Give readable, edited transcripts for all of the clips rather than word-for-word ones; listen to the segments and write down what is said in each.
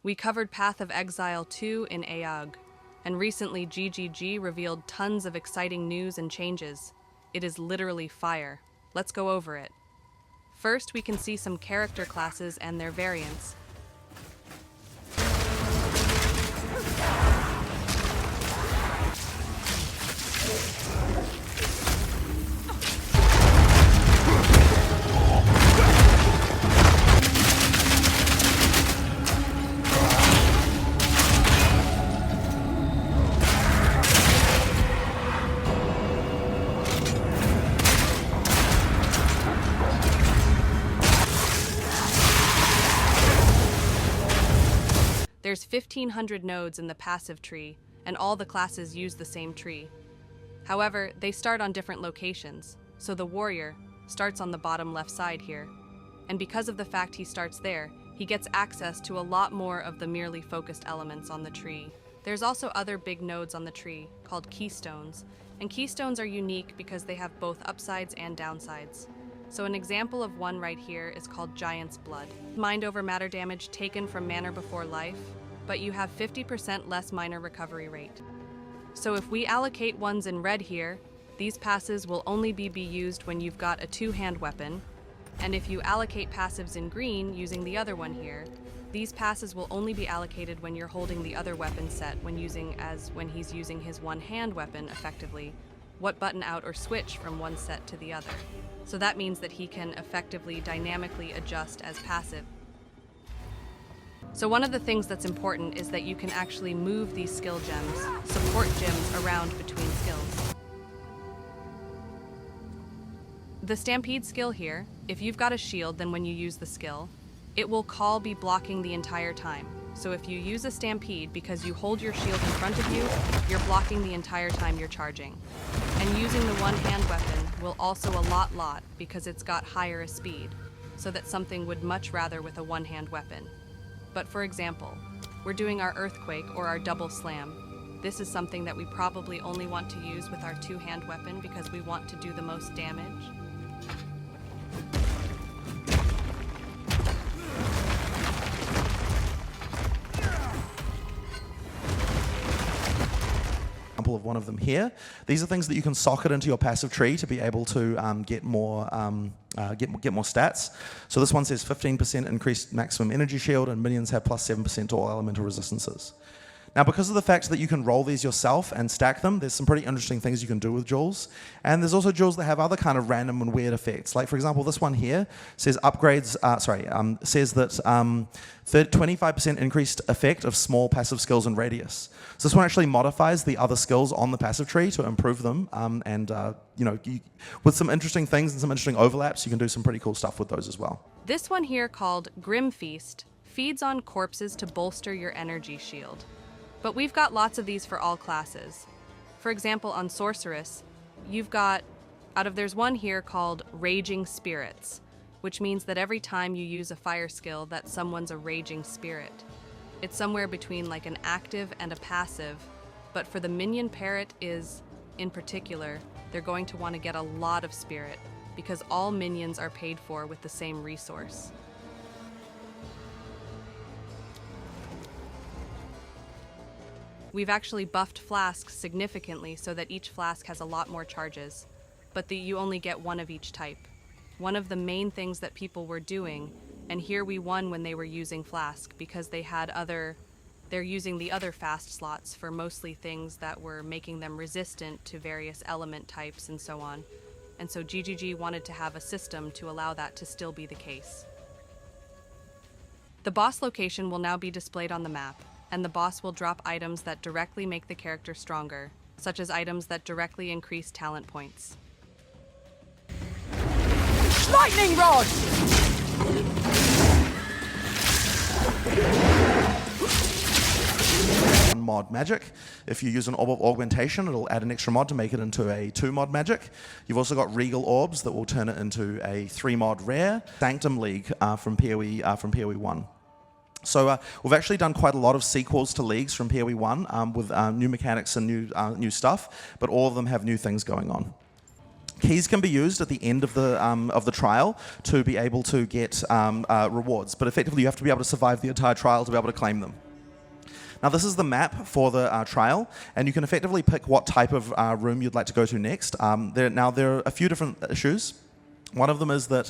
We covered Path of Exile 2 in AUG, and recently GGG revealed tons of exciting news and changes. It is literally fire. Let's go over it. First, we can see some character classes and their variants. There's 1,500 nodes in the passive tree, and all the classes use the same tree. However, they start on different locations, so the warrior starts on the bottom left side here. And because of the fact he starts there, he gets access to a lot more of the merely focused elements on the tree. There's also other big nodes on the tree, called keystones, and keystones are unique because they have both upsides and downsides. So an example of one right here is called Giant's Blood. Mind over matter damage taken from Manner Before Life, but you have 50% less minor recovery rate. So if we allocate ones in red here, these passes will only be used when you've got a two-hand weapon, and if you allocate passives in green using the other one here, these passes will only be allocated when you're holding the other weapon set when he's using his one-hand weapon effectively, what button out or switch from one set to the other. So that means that he can effectively dynamically adjust as passive. So one of the things that's important is that you can actually move these skill gems, support gems around between skills. The Stampede skill here, if you've got a shield, then when you use the skill, it will be blocking the entire time. So if you use a Stampede because you hold your shield in front of you, you're blocking the entire time you're charging. And using the one-hand weapon will also a lot because it's got higher a speed, so that something would much rather with a one-hand weapon. But for example, we're doing our Earthquake or our Double Slam. This is something that we probably only want to use with our two-hand weapon because we want to do the most damage. Of one of them here. These are things that you can socket into your passive tree to be able to get more stats. So this one says 15% increased maximum energy shield, and minions have plus 7% to all elemental resistances. Now, because of the fact that you can roll these yourself and stack them, there's some pretty interesting things you can do with jewels. And there's also jewels that have other kind of random and weird effects. Like, for example, this one here says says that 25% increased effect of small passive skills and radius. So this one actually modifies the other skills on the passive tree to improve them. With some interesting things and some interesting overlaps, you can do some pretty cool stuff with those as well. This one here, called Grim Feast, feeds on corpses to bolster your energy shield. But we've got lots of these for all classes. For example, on Sorceress, there's one here called Raging Spirits, which means that every time you use a fire skill, that someone's a raging spirit. It's somewhere between like an active and a passive, but for the minion parrot in particular, they're going to want to get a lot of spirit because all minions are paid for with the same resource. We've actually buffed flasks significantly so that each flask has a lot more charges, but you only get one of each type. One of the main things that people were doing, and here we won when they were using flask because they're using the other fast slots for mostly things that were making them resistant to various element types and so on. And so GGG wanted to have a system to allow that to still be the case. The boss location will now be displayed on the map, and the boss will drop items that directly make the character stronger, such as items that directly increase talent points. Lightning Rod! Mod magic. If you use an Orb of Augmentation, it'll add an extra mod to make it into a 2-mod magic. You've also got Regal Orbs that will turn it into a 3-mod rare. Sanctum League from PoE 1. So we've actually done quite a lot of sequels to Leagues from PoE 1 with new mechanics and new stuff, but all of them have new things going on. Keys can be used at the end of the trial to be able to get rewards, but effectively you have to be able to survive the entire trial to be able to claim them. Now this is the map for the trial, and you can effectively pick what type of room you'd like to go to next. There are a few different issues. One of them is that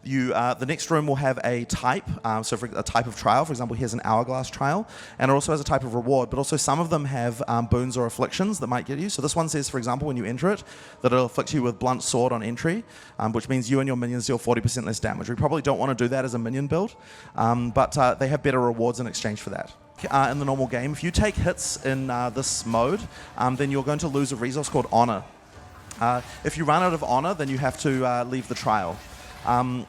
the next room will have a type, so for a type of trial. For example, here's an hourglass trial, and it also has a type of reward, but also some of them have boons or afflictions that might get you. So this one says, for example, when you enter it, that it'll afflict you with blunt sword on entry, which means you and your minions deal 40% less damage. We probably don't want to do that as a minion build, but they have better rewards in exchange for that. In the normal game, if you take hits in this mode, then you're going to lose a resource called honor. If you run out of honor, then you have to leave the trial.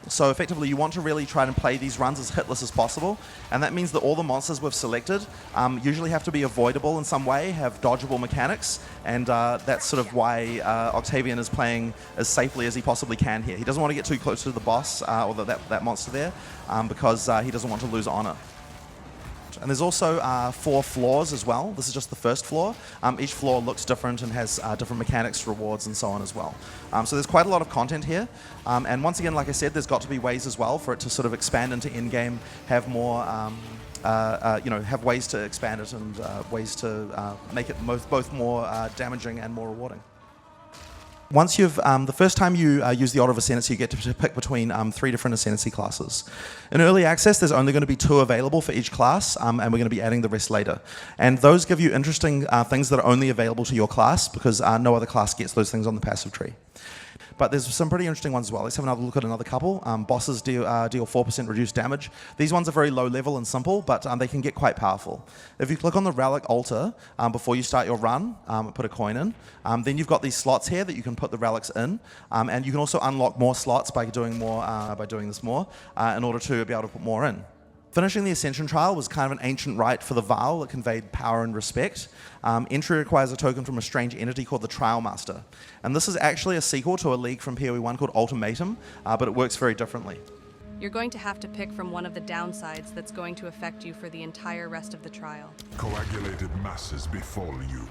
So effectively, you want to really try and play these runs as hitless as possible, and that means that all the monsters we've selected usually have to be avoidable in some way, have dodgeable mechanics, and that's sort of why Octavian is playing as safely as he possibly can here. He doesn't want to get too close to the boss or that monster there, because he doesn't want to lose honor. And there's also 4 floors as well. This is just the first floor. Each floor looks different and has different mechanics, rewards, and so on as well. So there's quite a lot of content here. And once again, like I said, there's got to be ways as well for it to sort of expand into endgame, have more, have ways to expand it and ways to make it both more damaging and more rewarding. Once you've, the first time you use the Order of Ascendancy, you get to pick between 3 different Ascendancy classes. In Early Access, there's only going to be 2 available for each class, and we're going to be adding the rest later. And those give you interesting things that are only available to your class, because no other class gets those things on the passive tree. But there's some pretty interesting ones as well. Let's have another look at another couple. Bosses deal 4% reduced damage. These ones are very low level and simple, but they can get quite powerful. If you click on the relic altar before you start your run, put a coin in, then you've got these slots here that you can put the relics in, and you can also unlock more slots by doing this more in order to be able to put more in. Finishing the Ascension Trial was kind of an ancient rite for the Vaal that conveyed power and respect. Entry requires a token from a strange entity called the Trial Master. And this is actually a sequel to a league from PoE 1 called Ultimatum, but it works very differently. You're going to have to pick from one of the downsides that's going to affect you for the entire rest of the trial. Coagulated masses befall you.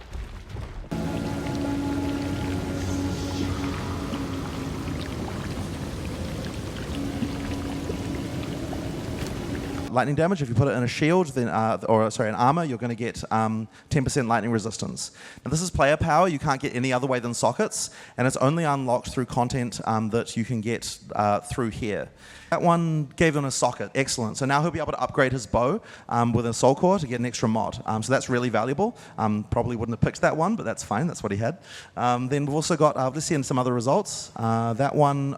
Lightning damage, if you put it in a shield, then, an armor, you're going to get 10% lightning resistance. Now this is player power. You can't get any other way than sockets, and it's only unlocked through content that you can get through here. That one gave him a socket. Excellent. So now he'll be able to upgrade his bow with a soul core to get an extra mod. So that's really valuable. Probably wouldn't have picked that one, but that's fine. That's what he had. Then we've also got, let's see in some other results. That one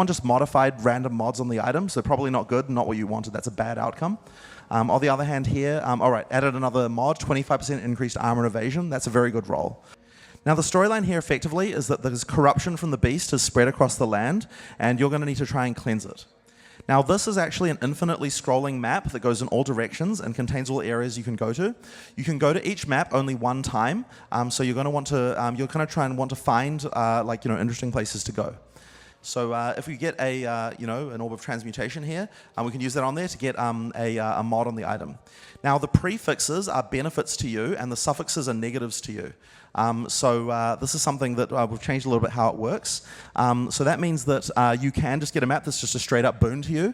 just modified random mods on the item, so probably not good, not what you wanted. That's a bad outcome. On the other hand here, all right, added another mod, 25% increased armor evasion. That's a very good roll. Now the storyline here effectively is that there's corruption from the beast has spread across the land, and you're going to need to try and cleanse it. Now this is actually an infinitely scrolling map that goes in all directions and contains all areas you can go to. You can go to each map only one time, so you're going to want to, you're kind of try and want to find interesting places to go. So if we get an Orb of Transmutation here, we can use that on there to get a mod on the item. Now the prefixes are benefits to you, and the suffixes are negatives to you. So this is something that we've changed a little bit how it works. So that means that you can just get a map that's just a straight up boon to you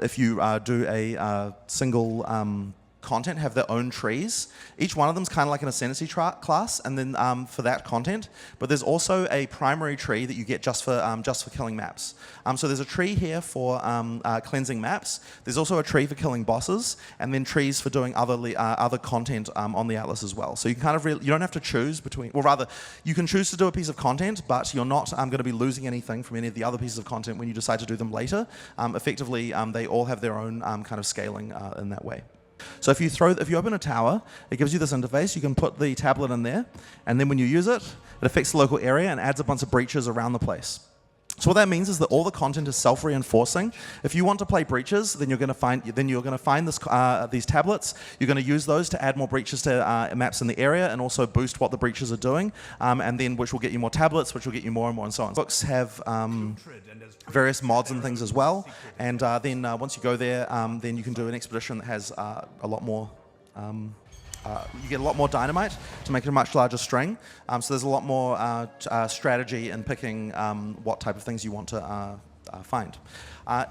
if you do a single content, have their own trees. Each one of them is kind of like an Ascendancy class, and then for that content. But there's also a primary tree that you get just for killing maps. So there's a tree here for cleansing maps. There's also a tree for killing bosses, and then trees for doing other content on the Atlas as well. So you can kind of you don't have to choose between. Well, rather, you can choose to do a piece of content, but you're not going to be losing anything from any of the other pieces of content when you decide to do them later. Effectively, they all have their own kind of scaling in that way. So if you open a tower, it gives you this interface. You can put the tablet in there, and then when you use it, it affects the local area and adds a bunch of breaches around the place. So what that means is that all the content is self-reinforcing. If you want to play breaches, then you're going to find these tablets. You're going to use those to add more breaches to maps in the area and also boost what the breaches are doing, and then which will get you more tablets, which will get you more and more, and so on. Books have various mods and things as well, and then once you go there, then you can do an expedition that has a lot more you get a lot more dynamite to make it a much larger string. So there's a lot more strategy in picking what type of things you want to find.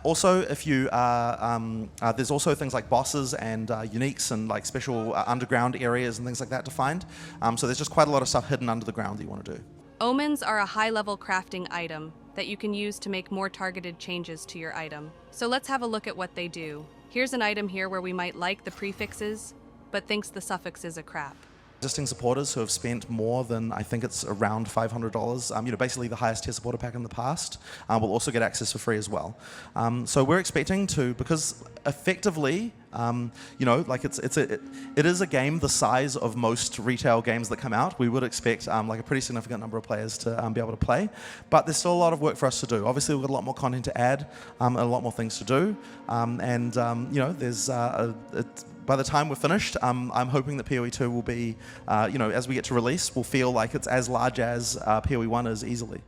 Also, if you there's also things like bosses and uniques and like special underground areas and things like that to find. So there's just quite a lot of stuff hidden under the ground that you want to do. Omens are a high-level crafting item that you can use to make more targeted changes to your item. So let's have a look at what they do. Here's an item here where we might like the prefixes, but thinks the suffixes are crap. Existing supporters who have spent more than, I think it's around $500, basically the highest tier supporter pack in the past, will also get access for free as well. So we're expecting to, because effectively, it is a game the size of most retail games that come out. We would expect like a pretty significant number of players to be able to play, but there's still a lot of work for us to do. Obviously, we've got a lot more content to add, and a lot more things to do, there's by the time we're finished, I'm hoping that PoE 2 will be, as we get to release, will feel like it's as large as PoE 1 is easily.